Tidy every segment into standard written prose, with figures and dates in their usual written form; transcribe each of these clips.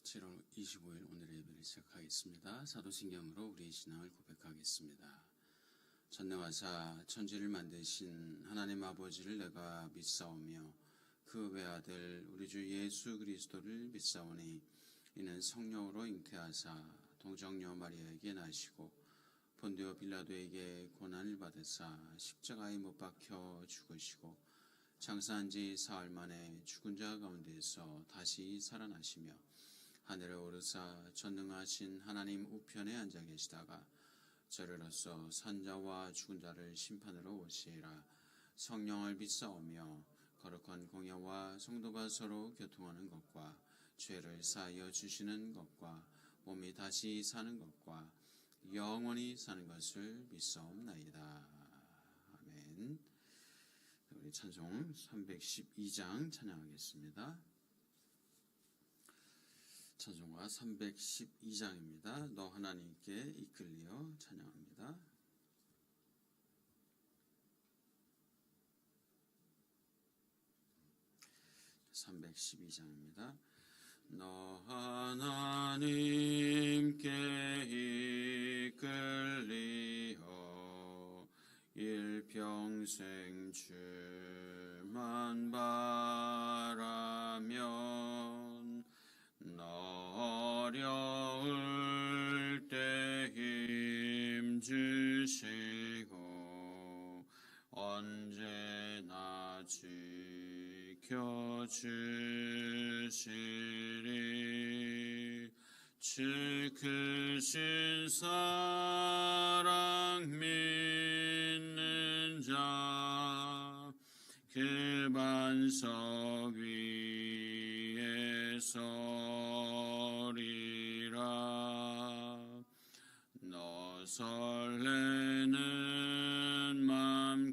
7월 25일 오늘의 예배를 시작하겠습니다. 사도신경으로 우리의 신앙을 고백하겠습니다. 전능하사 천지를 만드신 하나님 아버지를 내가 믿사오며 그 외아들 우리 주 예수 그리스도를 믿사오니 이는 성령으로 잉태하사 동정녀 마리아에게 나시고 본디오 빌라도에게 고난을 받으사 십자가에 못 박혀 죽으시고 장사한 지 사흘 만에 죽은 자 가운데서 다시 살아나시며 하늘에 오르사 전능하신 하나님 우편에 앉아 계시다가 저리로서 산자와 죽은 자를 심판으로 오시리라. 성령을 믿사오며 거룩한 공예와 성도가 서로 교통하는 것과 죄를 사하여 주시는 것과 몸이 다시 사는 것과 영원히 사는 것을 믿사옵나이다. 아멘. 우리 찬송 312장 찬양하겠습니다. 찬송가 312장입니다. 너 하나님께 이끌리어 찬양합니다. (312장입니다) 너 하나님께 이끌리어 일평생 주만 바라면 너 어려울 때 힘 주시고 언제나 지켜주시리. 주 크신 사랑 믿는 자 그 반석 위에 서리라. 너 설레는 맘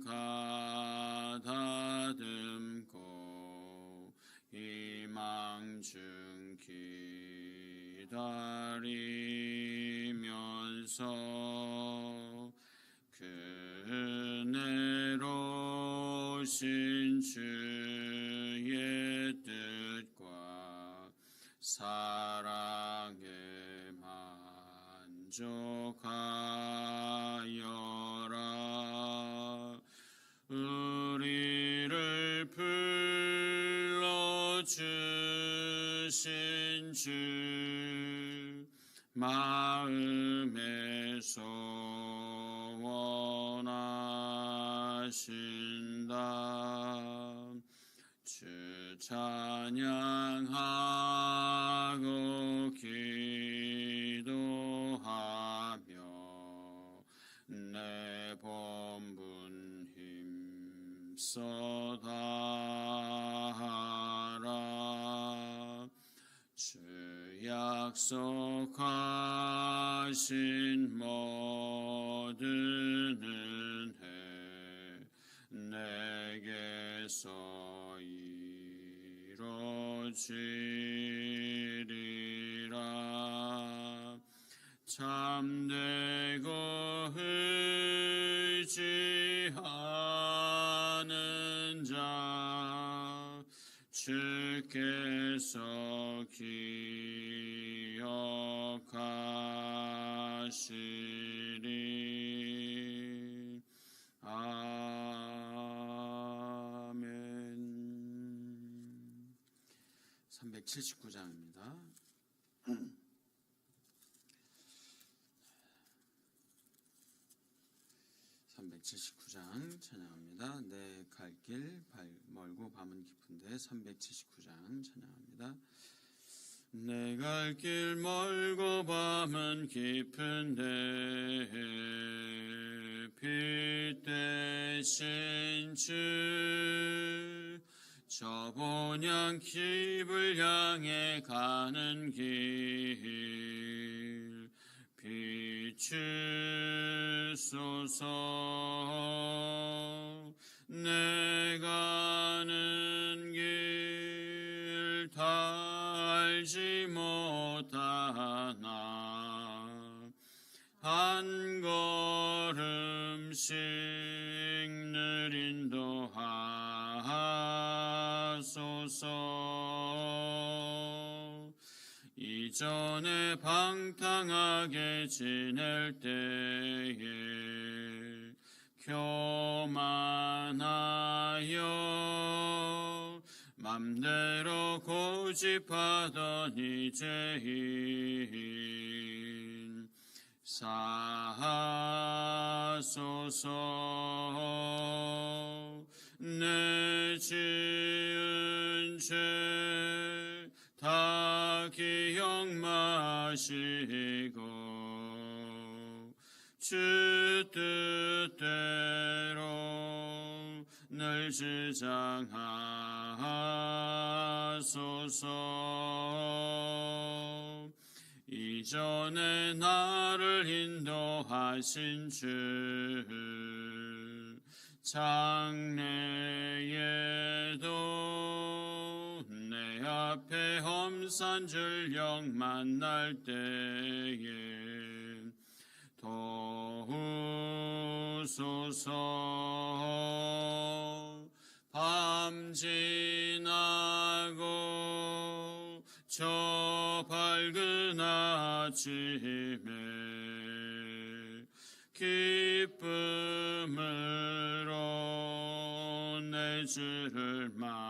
가다듬고 희망 중 기다리면서 그 은혜로 오신 주의 뜻과 사랑에 만족하여라. 우리를 불러주신 주 마음에 소원하신다. 주 찬양하고 기도하며 내 본분 힘써 다하라. 주 약속하신 모든 은혜 내게서 이루어지리라. 참되고 의지하는 자 주께서 기억하시리. 아멘. 379장입니다. 379장 찬양합니다. 내 갈 길 멀고 밤은 깊은데 379장 찬양합니다. 내 갈 길 멀고 밤은 깊은데 빛 대신 주 저 본향 집을 향해 가는 길 비추소서. 내 가는 길 다 알지 못하나 한 걸음씩 늘 인도하소서. 이 이전에 방탕하게 지낼 때에 교만하여 맘대로 고집하던 이제인 사하소서. 내 지은 죄 다 기억 마시고 주 뜻대로 늘 주장하소서. 이전에 나를 인도하신 주 장래에도 내 앞에 험산 줄령 만날 때에 도우소서. 밤 지나고 저 밝은 아침에 기쁨으로 내 주를 만나리.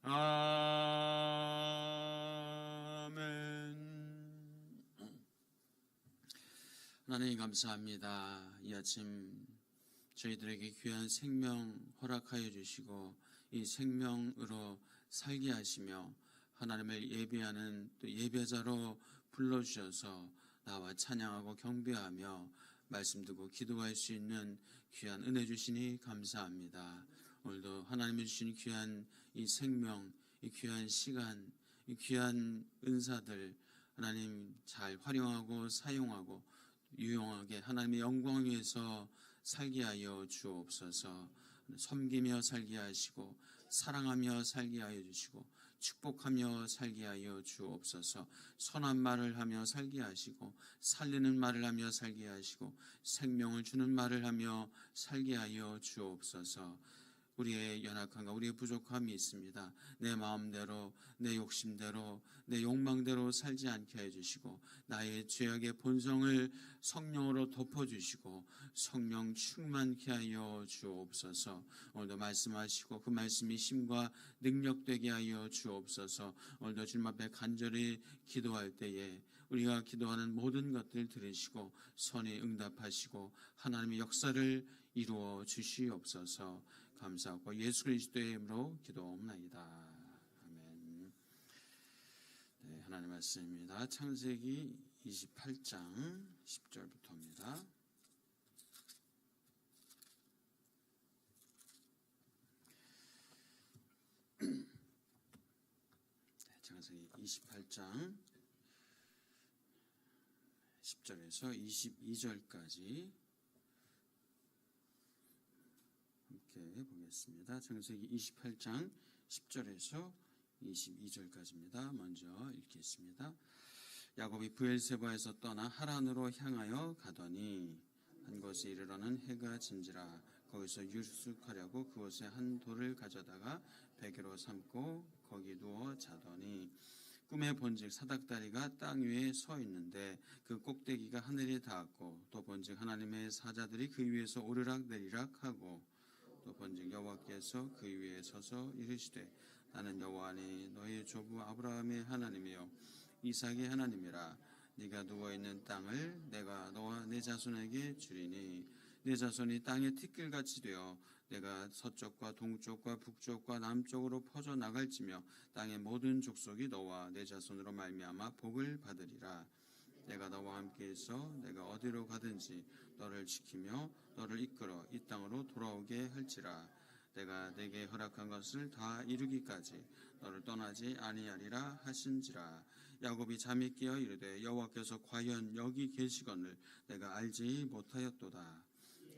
아멘. 하나님 감사합니다. 이 아침 저희들에게 귀한 생명 허락하여 주시고 이 생명으로 살게 하시며 하나님을 예배하는 또 예배자로 불러주셔서 나와 찬양하고 경배하며 말씀 듣고 기도할 수 있는 귀한 은혜 주시니 감사합니다. 오늘도 하나님이 주신 귀한 이 생명, 이 귀한 시간, 이 귀한 은사들 하나님 잘 활용하고 사용하고 유용하게 하나님의 영광을 위해서 살게 하여 주옵소서. 섬기며 살게 하시고 사랑하며 살게 하여 주시고 축복하며 살게 하여 주옵소서. 선한 말을 하며 살게 하시고 살리는 말을 하며 살게 하시고 생명을 주는 말을 하며 살게 하여 주옵소서. 우리의 연약함과 우리의 부족함이 있습니다. 내 마음대로 내 욕심대로 내 욕망대로 살지 않게 해주시고 나의 죄악의 본성을 성령으로 덮어주시고 성령 충만케 하여 주옵소서. 오늘도 말씀하시고 그 말씀이 힘과 능력되게 하여 주옵소서. 오늘도 주님 앞에 간절히 기도할 때에 우리가 기도하는 모든 것들 들으시고 선히 응답하시고 하나님의 역사를 이루어 주시옵소서. 감사하고 예수 그리스도의 이름으로 기도옵나이다. 아멘. 네, 하나님 말씀입니다. 창세기 28장 10절부터입니다. 네, 창세기 28장 10절에서 22절까지 함께 보겠습니다. 창세기 28장 10절에서 22절까지입니다. 먼저 읽겠습니다. 야곱이 브엘세바에서 떠나 하란으로 향하여 가더니 한 곳에 이르러는 해가 진지라. 거기서 유숙하려고 그곳에 한 돌을 가져다가 베개로 삼고 거기 누워 자더니 꿈에 본즉 사닥다리가 땅 위에 서 있는데 그 꼭대기가 하늘에 닿았고 또 본즉 하나님의 사자들이 그 위에서 오르락내리락 하고 또 본즉 여호와께서 그 위에 서서 이르시되 나는 여호와니 너의 조부 아브라함의 하나님이요 이삭의 하나님이라. 네가 누워있는 땅을 내가 너와 내 자손에게 주리니 내 자손이 땅의 티끌같이 되어 내가 서쪽과 동쪽과 북쪽과 남쪽으로 퍼져 나갈지며 땅의 모든 족속이 너와 내 자손으로 말미암아 복을 받으리라. 내가 너와 함께해서 내가 어디로 가든지 너를 지키며 너를 이끌어 이 땅으로 돌아오게 할지라. 내가 내게 허락한 것을 다 이루기까지 너를 떠나지 아니하리라 하신지라. 야곱이 잠이 깨어 이르되 여호와께서 과연 여기 계시거늘 내가 알지 못하였도다.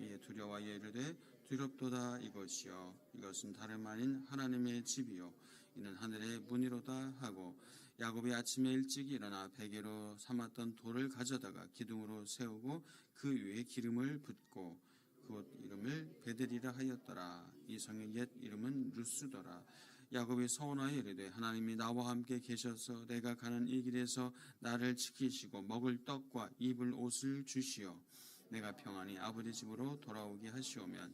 이에 두려워하여 이르되 두렵도다. 이것은 다름 아닌 하나님의 집이요 이는 하늘의 문이로다 하고 야곱이 아침에 일찍 일어나 베개로 삼았던 돌을 가져다가 기둥으로 세우고 그 위에 기름을 붓고 그곳 이름을 베델이라 하였더라. 이 성의 옛 이름은 루스더라. 야곱이 서원하여 이르되 하나님이 나와 함께 계셔서 내가 가는 이 길에서 나를 지키시고 먹을 떡과 입을 옷을 주시어 내가 평안히 아버지 집으로 돌아오게 하시오면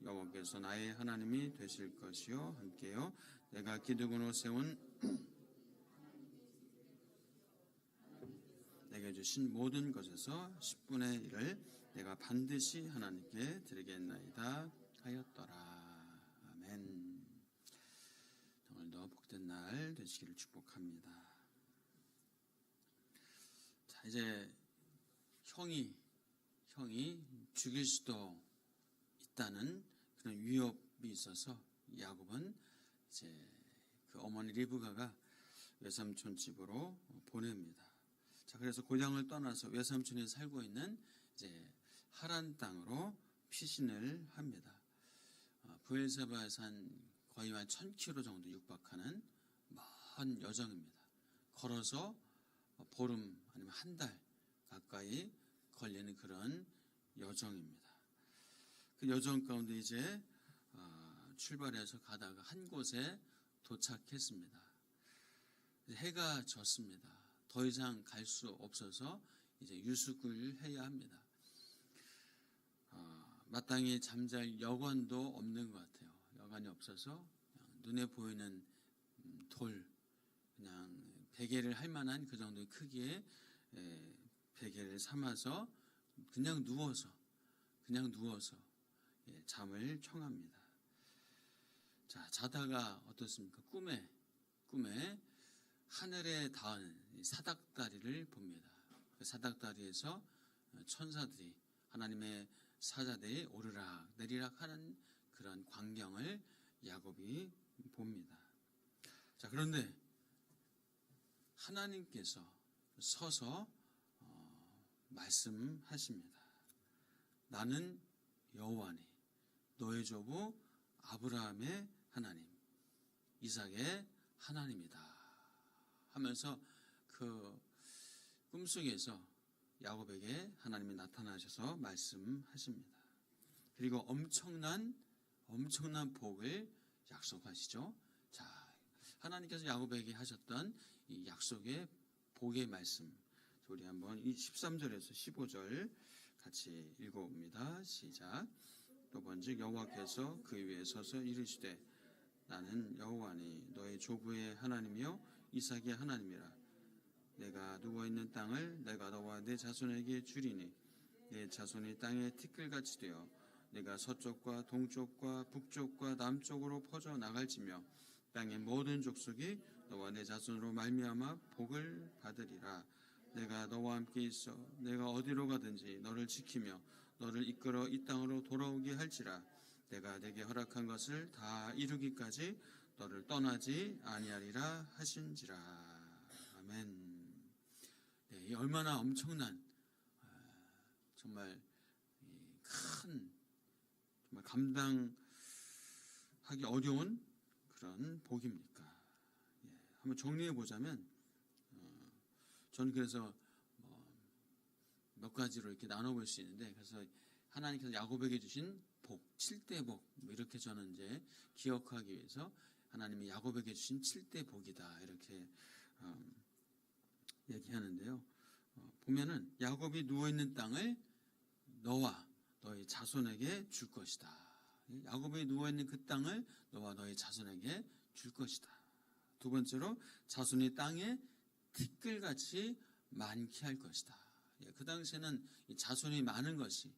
여호와께서 나의 하나님이 되실 것이요 함께요 내가 기득으로 세운 내게 주신 모든 것에서 10분의 1을 내가 반드시 하나님께 드리겠나이다 하였더라. 아멘. 오늘도 복된 날 되시기를 축복합니다. 자, 이제 형이 죽일 수도 있다는 그런 위협이 있어서 야곱은 이제 그 어머니 리브가가 외삼촌 집으로 보냅니다. 자, 그래서 고향을 떠나서 외삼촌이 살고 있는 이제 하란 땅으로 피신을 합니다. 브엘세바에서 거의 한 1000km 정도 육박하는 먼 여정입니다. 걸어서 보름 아니면 한 달 가까이 걸리는 그런 여정입니다. 그 여정 가운데 이제 출발해서 가다가 한 곳에 도착했습니다. 해가 졌습니다. 더 이상 갈 수 없어서 이제 유숙을 해야 합니다. 마땅히 잠잘 여관도 없는 것 같아요. 여관이 없어서 눈에 보이는 돌, 그냥 베개를 할 만한 그 정도의 크기의 베개를 삼아서 그냥 누워서 잠을 청합니다. 자, 자다가 어떻습니까? 꿈에 하늘에 닿은 사닥다리를 봅니다. 그 사닥다리에서 천사들이 하나님의 사자들이 오르락 내리락 하는 그런 광경을 야곱이 봅니다. 자, 그런데 하나님께서 서서 말씀하십니다. 나는 여호와니 너의 조부 아브라함의 하나님 이삭의 하나님이다 하면서 그 꿈속에서 야곱에게 하나님이 나타나셔서 말씀하십니다. 그리고 엄청난 복을 약속하시죠. 자, 하나님께서 야곱에게 하셨던 이 약속의 복의 말씀, 우리 한번 이 13절에서 15절 같이 읽어봅니다. 시작. 또 번즉 여호와께서 그 위에 서서 이르시되 나는 여호와니 너의 조부의 하나님이요 이삭의 하나님이라. 내가 누워있는 땅을 내가 너와 내 자손에게 주리니 내 자손이 땅에 티끌같이 되어 내가 서쪽과 동쪽과 북쪽과 남쪽으로 퍼져 나갈지며 땅의 모든 족속이 너와 내 자손으로 말미암아 복을 받으리라. 내가 너와 함께 있어 내가 어디로 가든지 너를 지키며 너를 이끌어 이 땅으로 돌아오게 할지라. 내가 내게 허락한 것을 다 이루기까지 너를 떠나지 아니하리라 하신지라. 아멘. 네, 얼마나 엄청난 정말 큰 정말 감당하기 어려운 그런 복입니까? 예, 한번 정리해 보자면 저는 그래서 몇 가지로 이렇게 나눠볼 수 있는데, 그래서 하나님께서 야곱에게 주신 복, 7대 복, 이렇게 저는 이제 기억하기 위해서 하나님이 야곱에게 주신 7대 복이다 이렇게 얘기하는데요. 보면은 야곱이 누워있는 땅을 너와 너의 자손에게 줄 것이다. 야곱이 누워있는 그 땅을 너와 너의 자손에게 줄 것이다. 두 번째로 자손이 땅에 티끌같이 많게 할 것이다. 그 당시에는 자손이 많은 것이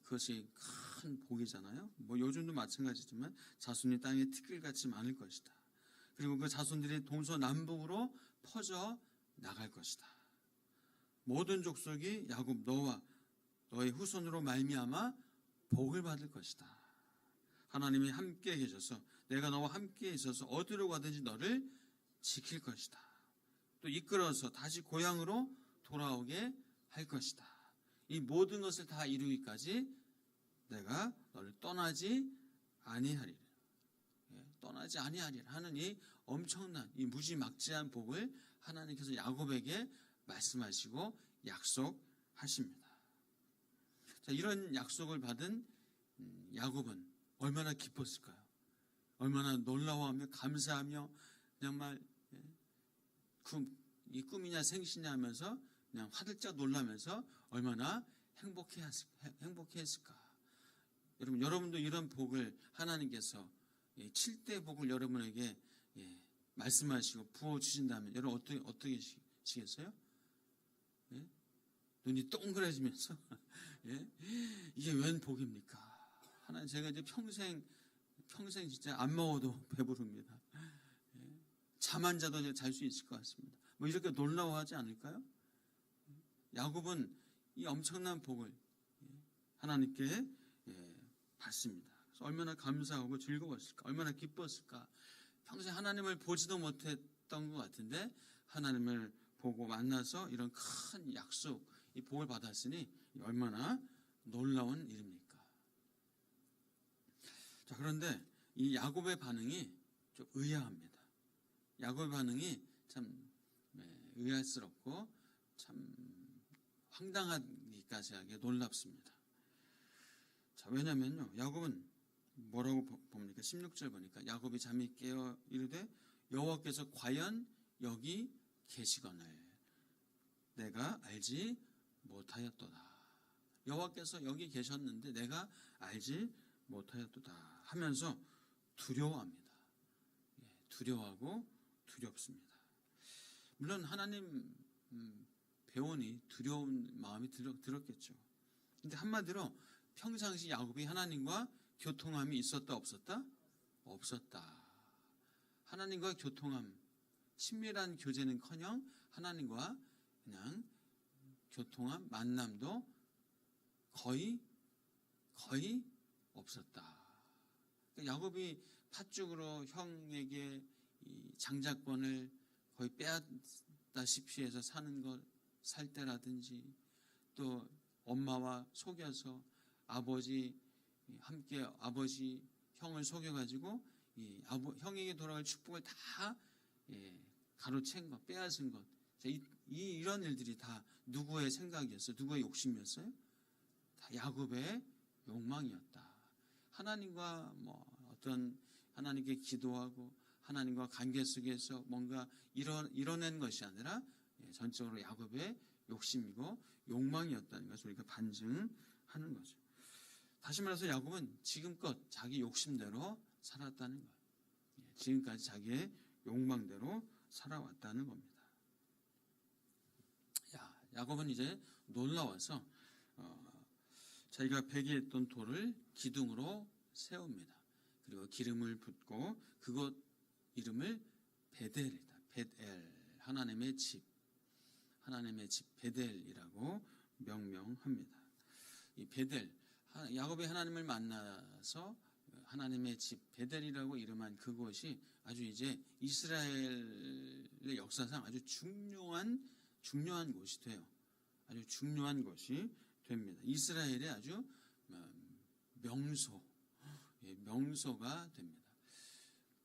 그것이 큰 복이잖아요. 뭐 요즘도 마찬가지지만 자손이 땅에 티끌같이 많을 것이다. 그리고 그 자손들이 동서남북으로 퍼져 나갈 것이다. 모든 족속이 야곱 너와 너의 후손으로 말미암아 복을 받을 것이다. 하나님이 함께 계셔서 내가 너와 함께 있어서 어디로 가든지 너를 지킬 것이다. 또 이끌어서 다시 고향으로 돌아오게 할 것이다. 이 모든 것을 다 이루기까지 내가 너를 떠나지 아니하리라. 떠나지 아니하리라 하는 이 엄청난 이 무지막지한 복을 하나님께서 야곱에게 말씀하시고 약속하십니다. 자, 이런 약속을 받은 야곱은 얼마나 기뻤을까요? 얼마나 놀라워하며 감사하며 정말 이 꿈이냐 생시냐 하면서 그냥 화들짝 놀라면서 얼마나 행복했을까. 여러분도 이런 복을 하나님께서 7대 복을 여러분에게 말씀하시고 부어주신다면 여러분 어떻게 시겠어요? 눈이 동그래지면서 이게 웬 복입니까? 하나님, 제가 이제 평생 진짜 안 먹어도 배부릅니다. 잠 안 자도 잘 수 있을 것 같습니다. 뭐 이렇게 놀라워하지 않을까요? 야곱은 이 엄청난 복을 하나님께 받습니다. 그래서 얼마나 감사하고 즐거웠을까, 얼마나 기뻤을까. 평생 하나님을 보지도 못했던 것 같은데 하나님을 보고 만나서 이런 큰 약속, 이 복을 받았으니 얼마나 놀라운 일입니까? 자, 그런데 이 야곱의 반응이 좀 의아합니다. 야곱의 반응이 참 의아스럽고 참 황당하기까지 하게 놀랍습니다. 자, 왜냐면요, 야곱은 뭐라고 봅니까? 16절 보니까 야곱이 잠이 깨어 이르되 여호와께서 과연 여기 계시거늘 내가 알지 못하였도다. 여호와께서 여기 계셨는데 내가 알지 못하였도다 하면서 두려워합니다. 두려워하고 두렵습니다. 물론 하나님 배우니 두려운 마음이 들었겠죠. 근데 한마디로 평상시 야곱이 하나님과 교통함이 있었다 없었다? 없었다. 하나님과 교통함, 친밀한 교제는커녕 하나님과 그냥 교통함, 만남도 거의 없었다. 그러니까 야곱이 팥죽으로 형에게 이 장자권을 거의 빼앗다시피 해서 살 때라든지, 또 엄마와 속여서 아버지 형을 속여가지고 형에게 돌아갈 축복을 다 가로챈 것, 빼앗은 것. 이런 일들이 다 누구의 생각이었어요? 누구의 욕심이었어요? 다 야곱의 욕망이었다. 하나님과 어떤 하나님께 기도하고 하나님과 관계 속에서 뭔가 이뤄낸 것이 아니라 전적으로 야곱의 욕심이고 욕망이었다는 것을 우리가 반증하는 거죠. 다시 말해서 야곱은 지금껏 자기 욕심대로 살았다는 거예요. 지금까지 자기의 욕망대로 살아왔다는 겁니다. 야곱은 이제 놀라워서 자기가 베개했던 돌을 기둥으로 세웁니다. 그리고 기름을 붓고 그곳 이름을 베델이다. 베델, 하나님의 집 베델이라고 명명합니다. 이 베델, 야곱이 하나님을 만나서 하나님의 집 베델이라고 이름한 그곳이 아주 이제 이스라엘의 역사상 아주 중요한 곳이 돼요. 아주 중요한 곳이 됩니다. 이스라엘의 아주 명소가 됩니다.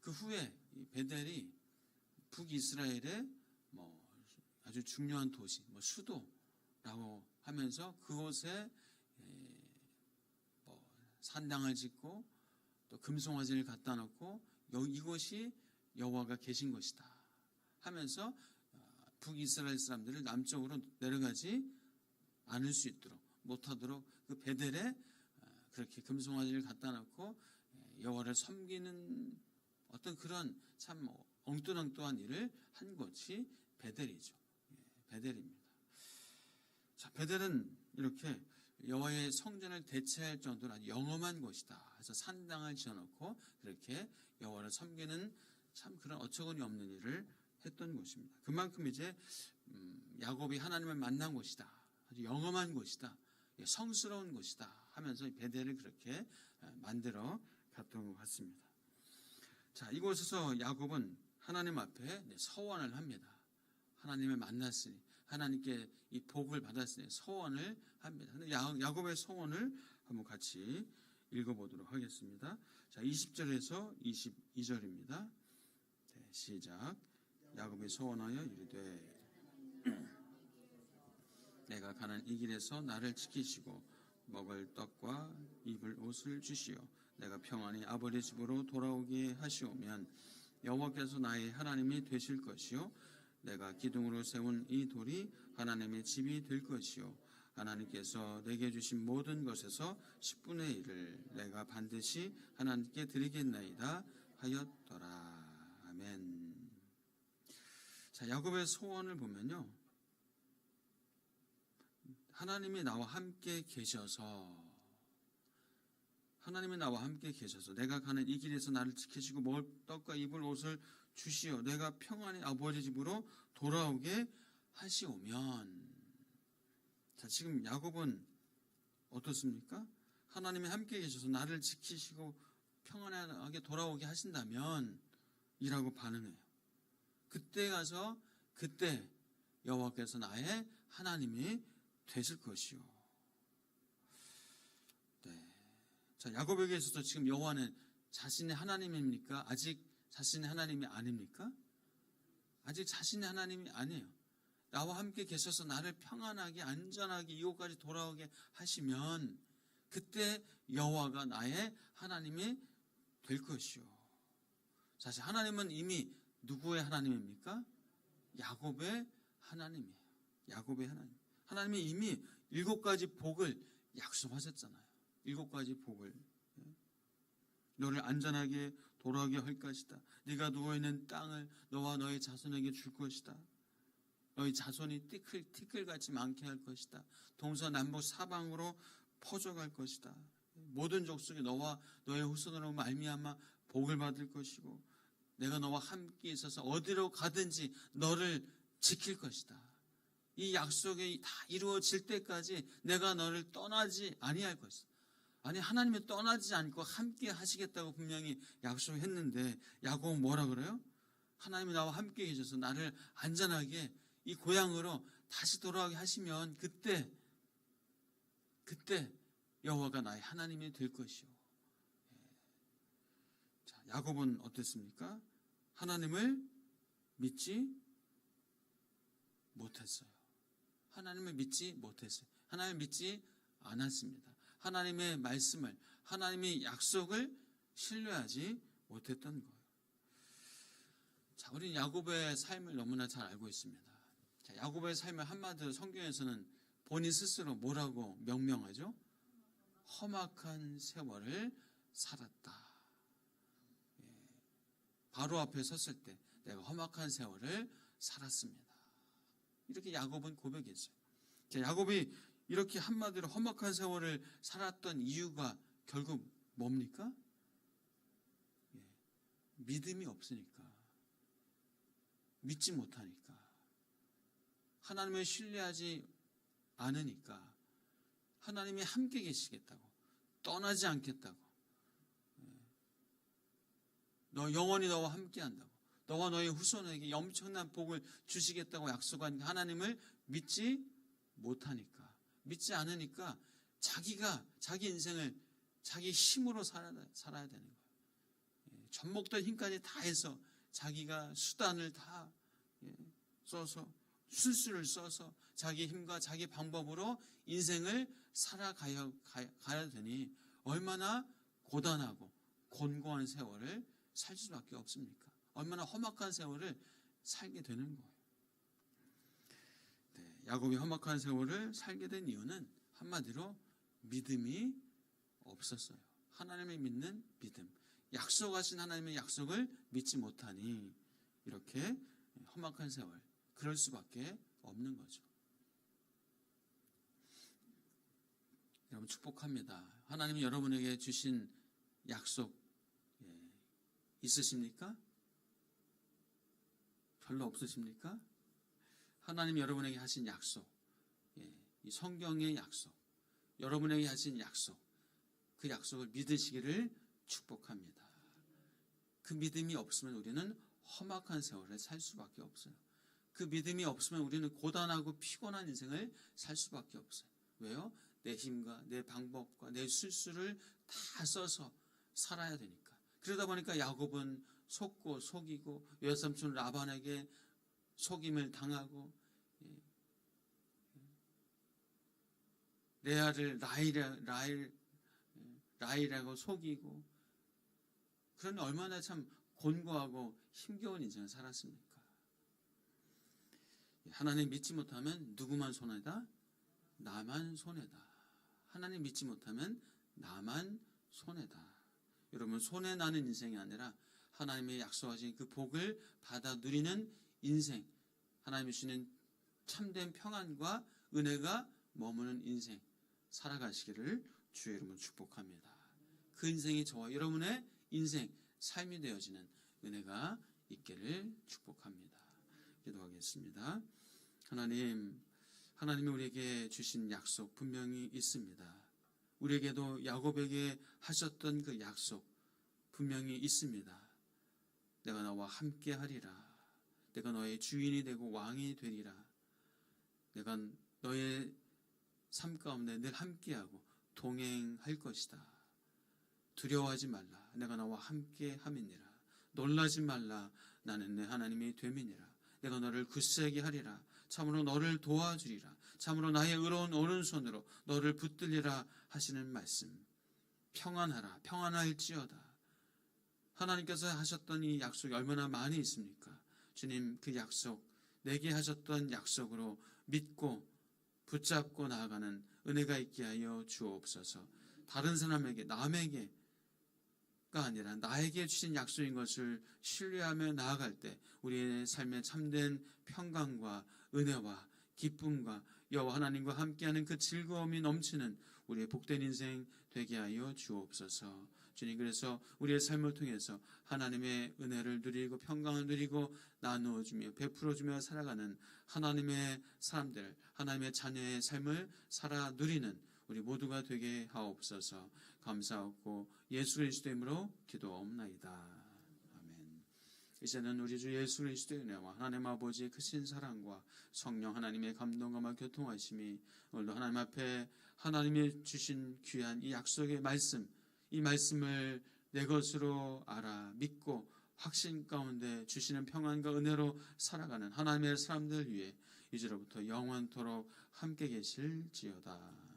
그 후에 이 베델이 북이스라엘의 아주 중요한 도시, 수도라고 하면서 그곳에 산당을 짓고 또 금송아지를 갖다 놓고 이곳이 여호와가 계신 것이다 하면서 북이스라엘 사람들을 남쪽으로 내려가지 않을 수 있도록 못하도록 그 베델에 그렇게 금송아지를 갖다 놓고 여호와를 섬기는 어떤 그런 참 엉뚱한 일을 한 곳이 베델이죠. 베델입니다. 자, 베델은 이렇게 여호와의 성전을 대체할 정도로 아주 영험한 곳이다. 그래서 산당을 지어놓고 그렇게 여호와를 섬기는 참 그런 어처구니 없는 일을 했던 곳입니다. 그만큼 이제 야곱이 하나님을 만난 곳이다. 아주 영험한 곳이다. 성스러운 곳이다 하면서 베델을 그렇게 만들어 갔던 것 같습니다. 자, 이곳에서 야곱은 하나님 앞에 서원을 합니다. 하나님을 만났으니, 하나님께 이 복을 받았으니 서원을 합니다. 근데 야곱의 서원을 한번 같이 읽어보도록 하겠습니다. 자, 20절에서 22절입니다. 네, 시작. 야곱이 서원하여 이르되 내가 가는 이 길에서 나를 지키시고 먹을 떡과 입을 옷을 주시어 내가 평안히 아버지 집으로 돌아오게 하시오면 여호와께서 나의 하나님이 되실 것이요 내가 기둥으로 세운 이 돌이 하나님의 집이 될 것이요 하나님께서 내게 주신 모든 것에서 10분의 1을 내가 반드시 하나님께 드리겠나이다 하였더라. 아멘. 자, 야곱의 소원을 보면요, 하나님이 나와 함께 계셔서 내가 가는 이 길에서 나를 지키시고 먹을 떡과 입을 옷을 주시어 내가 평안히 아버지 집으로 돌아오게 하시오면, 자, 지금 야곱은 어떻습니까? 하나님이 함께 계셔서 나를 지키시고 평안하게 돌아오게 하신다면 이라고 반응해요. 그때 여호와께서 나의 하나님이 되실 것이요. 네. 자, 야곱에게 있어서 지금 여호와는 자신의 하나님입니까? 아직 자신의 하나님이 아닙니까? 아직 자신의 하나님이 아니에요. 나와 함께 계셔서 나를 평안하게 안전하게 이곳까지 돌아오게 하시면 그때 여호와가 나의 하나님이 될 것이요. 사실 하나님은 이미 누구의 하나님입니까? 야곱의 하나님이에요. 야곱의 하나님. 하나님이 이미 7가지 복을 약속하셨잖아요. 7가지 복을. 너를 안전하게 돌아오게 할 것이다. 네가 누워있는 땅을 너와 너의 자손에게 줄 것이다. 너희 자손이 티끌같이 많게 할 것이다. 동서남북 사방으로 퍼져갈 것이다. 모든 족속이 너와 너의 후손으로 말미암아 복을 받을 것이고 내가 너와 함께 있어서 어디로 가든지 너를 지킬 것이다. 이 약속이 다 이루어질 때까지 내가 너를 떠나지 아니할 것이다. 아니, 하나님이 떠나지 않고 함께 하시겠다고 분명히 약속했는데 야곱은 뭐라 그래요? 하나님이 나와 함께 계셔서 나를 안전하게 이 고향으로 다시 돌아가게 하시면 그때 여호와가 나의 하나님이 될 것이요. 자, 야곱은 어땠습니까? 하나님을 믿지 못했어요. 하나님을 믿지 못했어요. 하나님을 믿지 않았습니다. 하나님의 말씀을, 하나님의 약속을 신뢰하지 못했던 거예요. 자, 우리는 야곱의 삶을 너무나 잘 알고 있습니다. 자, 야곱의 삶을 한마디로 성경에서는 본인 스스로 뭐라고 명명하죠? 험악한 세월을 살았다. 바로 앞에 섰을 때 내가 험악한 세월을 살았습니다. 이렇게 야곱은 고백했어요. 자, 야곱이 이렇게 한마디로 험악한 세월을 살았던 이유가 결국 뭡니까? 믿음이 없으니까, 믿지 못하니까, 하나님을 신뢰하지 않으니까, 하나님이 함께 계시겠다고, 떠나지 않겠다고, 너 영원히 너와 함께 한다고, 너와 너의 후손에게 엄청난 복을 주시겠다고 약속한 하나님을 믿지 못하니까, 믿지 않으니까 자기 인생을 자기 힘으로 살아야 되는 거예요. 젖먹던 힘까지 다 해서 자기가 수단을 다 써서 술수를 써서 자기 힘과 자기 방법으로 인생을 살아가야 되니 얼마나 고단하고 곤고한 세월을 살 수밖에 없습니까? 얼마나 험악한 세월을 살게 되는 거예요. 네, 야곱이 험악한 세월을 살게 된 이유는 한마디로 믿음이 없었어요. 하나님을 믿는 믿음. 약속하신 하나님의 약속을 믿지 못하니 이렇게 험악한 세월, 그럴 수밖에 없는 거죠. 여러분 축복합니다. 하나님이 여러분에게 주신 약속 있으십니까? 별로 없으십니까? 하나님이 여러분에게 하신 약속, 이 성경의 약속, 여러분에게 하신 약속, 그 약속을 믿으시기를 축복합니다. 그 믿음이 없으면 우리는 험악한 세월을 살 수밖에 없어요. 그 믿음이 없으면 우리는 고단하고 피곤한 인생을 살 수밖에 없어요. 왜요? 내 힘과 내 방법과 내 술수를 다 써서 살아야 되니까. 그러다 보니까 야곱은 속고 속이고 외삼촌 라반에게 속임을 당하고 레아를 라이라고 속이고, 그러니 얼마나 참 곤고하고 힘겨운 인생을 살았습니까? 하나님 믿지 못하면 누구만 손해다? 나만 손해다. 하나님 믿지 못하면 나만 손해다. 여러분, 손해나는 인생이 아니라 하나님의 약속하신 그 복을 받아 누리는 인생, 하나님이 주시는 참된 평안과 은혜가 머무는 인생 살아가시기를 주의 이름으로 축복합니다. 그 인생이 저와 여러분의 인생, 삶이 되어지는 은혜가 있기를 축복합니다. 기도하겠습니다. 하나님이 우리에게 주신 약속 분명히 있습니다. 우리에게도 야곱에게 하셨던 그 약속 분명히 있습니다. 내가 너와 함께 하리라. 내가 너의 주인이 되고 왕이 되리라. 내가 너의 삶 가운데 늘 함께하고 동행할 것이다. 두려워하지 말라. 내가 너와 함께 함이니라. 놀라지 말라. 나는 내 하나님이 됨이니라. 내가 너를 굳세게 하리라. 참으로 너를 도와주리라. 참으로 나의 의로운 오른손으로 너를 붙들리라 하시는 말씀. 평안하라. 평안할지어다. 하나님께서 하셨던 이 약속이 얼마나 많이 있습니까? 주님, 그 약속, 내게 하셨던 약속으로 믿고 붙잡고 나아가는 은혜가 있게 하여 주옵소서. 다른 사람에게, 남에게가 아니라 나에게 주신 약속인 것을 신뢰하며 나아갈 때 우리의 삶에 참된 평강과 은혜와 기쁨과 여호와 하나님과 함께하는 그 즐거움이 넘치는 우리의 복된 인생 되게 하여 주옵소서. 주님, 그래서 우리의 삶을 통해서 하나님의 은혜를 누리고 평강을 누리고 나누어주며 베풀어주며 살아가는 하나님의 사람들, 하나님의 자녀의 삶을 살아 누리는 우리 모두가 되게 하옵소서. 감사하고 예수 그리스도의 이름으로 기도옵나이다. 아멘. 이제는 우리 주 예수 그리스도의 은혜와 하나님 아버지의 크신 사랑과 성령 하나님의 감동과 교통하심이 오늘도 하나님 앞에 하나님이 주신 귀한 이 약속의 말씀, 이 말씀을 내 것으로 알아 믿고 확신 가운데 주시는 평안과 은혜로 살아가는 하나님의 사람들 위해 이제로부터 영원토록 함께 계실지어다.